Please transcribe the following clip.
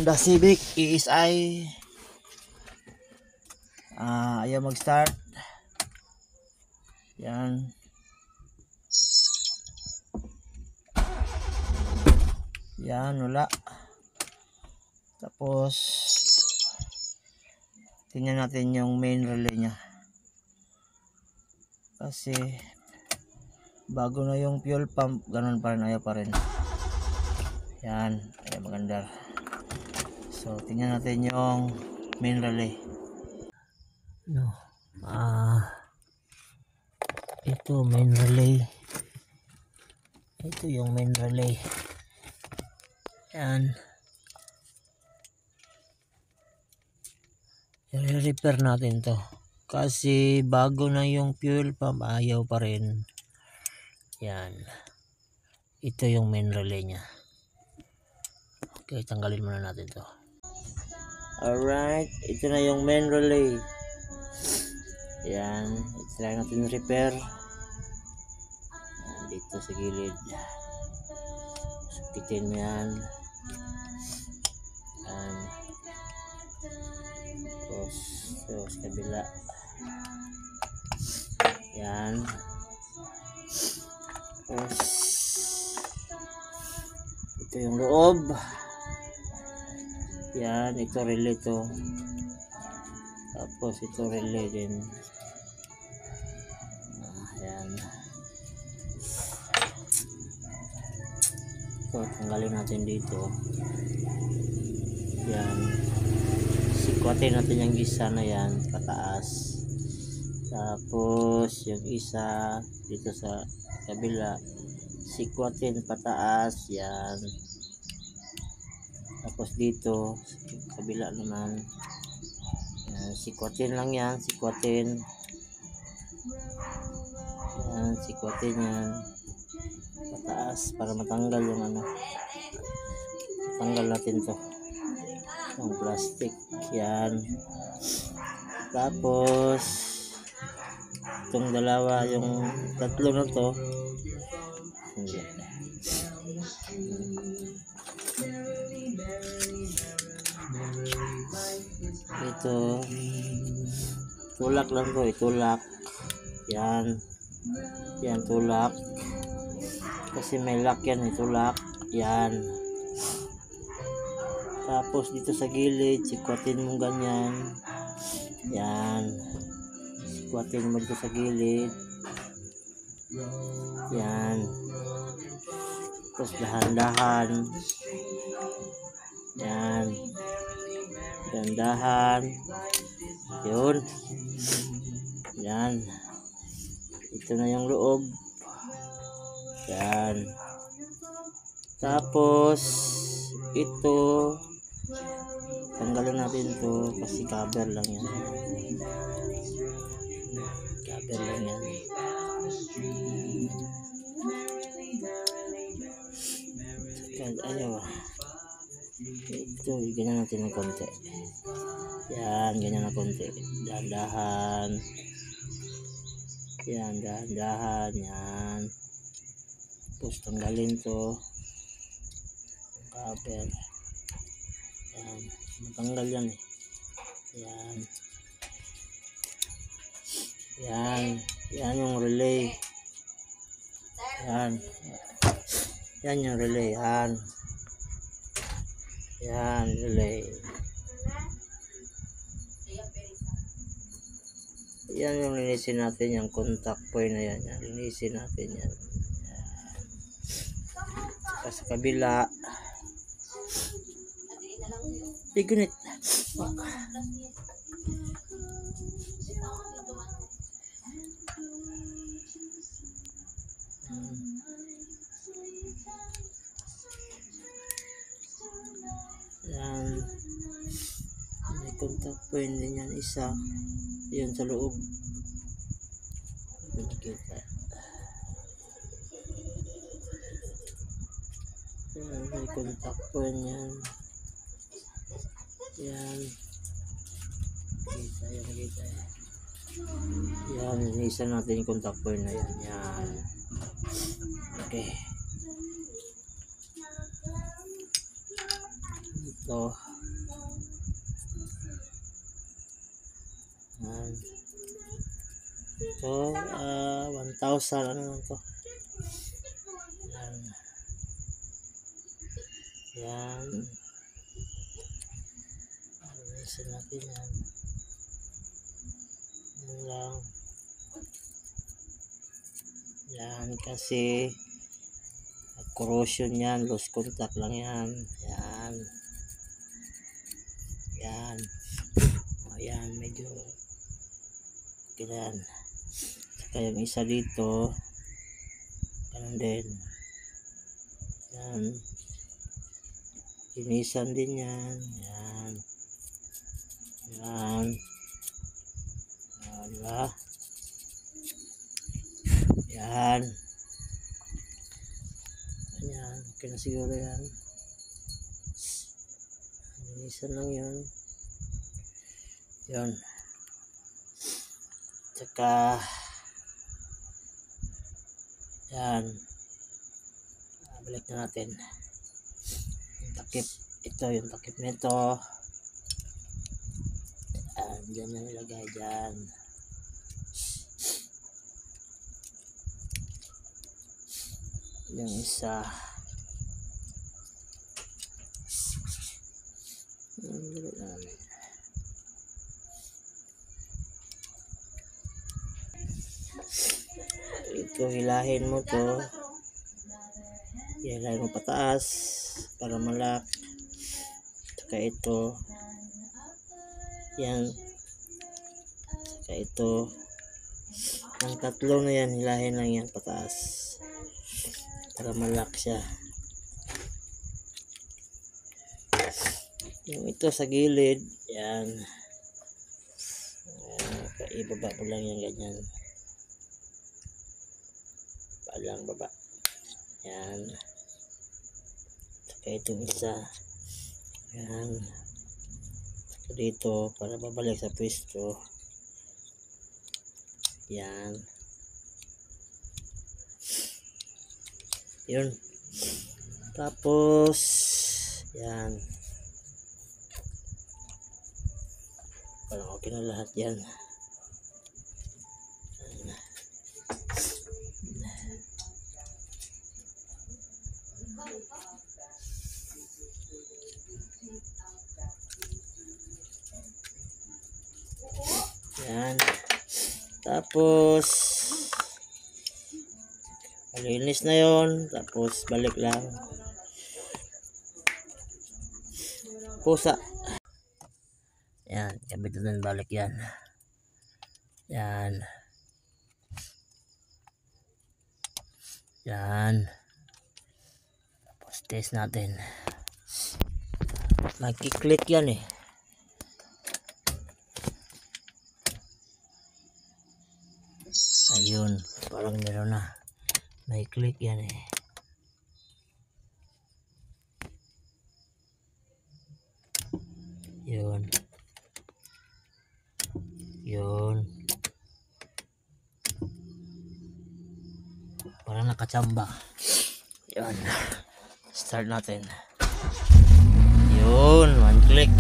Honda Civic ESI. Ayaw mag-start. Yan. Yan, wala. Tapos tingnan natin yung main relay nya. Kasi bago na yung fuel pump, ganun pa rin, ayaw pa rin. Yan, ay maganda. So tingnan natin yung main relay. No. Ito main relay. Ito yung main relay. Yan. I-repair natin to. Kasi bago na yung fuel pump, ayaw pa rin. Yan. Ito yung main relay nya. Okay, tanggalin muna natin to. Alright, ito na yung main relay. Yan, try natin repair. Yan, dito sa gilid. Sukitin mo yan. Yan. Tapos, sa kabila. Yan. Tapos, ito yung loob. Yan, ito relay to. Tapos ito relay din. Yan. So, tanggalin natin dito. Yan. Sikwatin natin yung isa na yan pataas. Tapos yung isa dito sa kabila, sikwatin pataas. Yan. Tapos dito sa kabila naman, yan, sikwatin lang yan, sikwatin. Yan, sikwatin yan pataas para matanggal yung ano. Tanggal natin to, yung plastic. Yan. Tapos itong dalawa, yung tatlo na to, ito tulak lang to, itulak. Yan. Yan, tulak. Kasi may lock yan, itulak. Yan. Tapos dito sa gilid, sikwatin mo ganyan. Yan. Sikwatin mo dito sa gilid. Yan. Tapos dahan-dahan. Yan. Dahan-dahan. Yun. Yan. Ito na yung loob. Yan. Tapos ito, tanggalin natin to kasi cover lang yan. Cover lang yan. Ayaw. Ito, ganyan natin ng konti. Yan, ganyan na konti. Dahan-dahan. Yan, dahan-dahan. Yan. Tapos tanggalin to. Cover. Yan. Matanggal yan eh. Yan. Yan. Yan yung relay. Yan. Yan yung relay. Yan. Yan, relay. Yan yung linisin natin, yung contact point na yan. Yan, linisin natin yan. Saka sa kabila. Igunit. Yan. May contact point din yan, isa. Yan sa loob. Kita. Yan, may contact point yan. Yan. Kita, yan, kita. Yan, isa natin yung contact point na yan. Yan. Okay. Ito. Yan. Ito, 1,000 ano lang to. Yan. Yan. Alisin natin yan. Yan lang. Yan kasi corrosion yan, loose contact lang yan. Yan. Yan. Ayan, medyo okay na yan. Saka yung isa dito, ganun din. Yan. Linisan din yan. Yan. Yan. Wala. Yan. Ayan. Okay na siguro yan. Linisan lang yan. Yan. Tsaka yan. Balik na natin. Yung takip. Ito yung takip nito. Diyan na nilagay dyan. Yung isa. Ito hilahin mo to. Hilahin mo pataas para malak. Saka ito. Yan. Saka ito. Ang tatlo na yan, hilahin lang yan pataas para malak siya. Yung ito sa gilid, yan. Ibaba mo lang yan ganyan. Palang baba. Yan. Saka itong isa. Yan. Saka dito para babalik sa pwesto. Yan. Yun. Tapos yan. Parang okay na lahat yan. Yan. Tapos malinis na yon. Tapos balik lang. Pusa. Yan. Kabit na balik yan. Yan. Yan. Tapos test natin. Magkiklik yan eh. Ayun, parang meron na. May click yan eh. Yun. Yun. Parang nakachamba. Yun. Start natin. Yun, one click.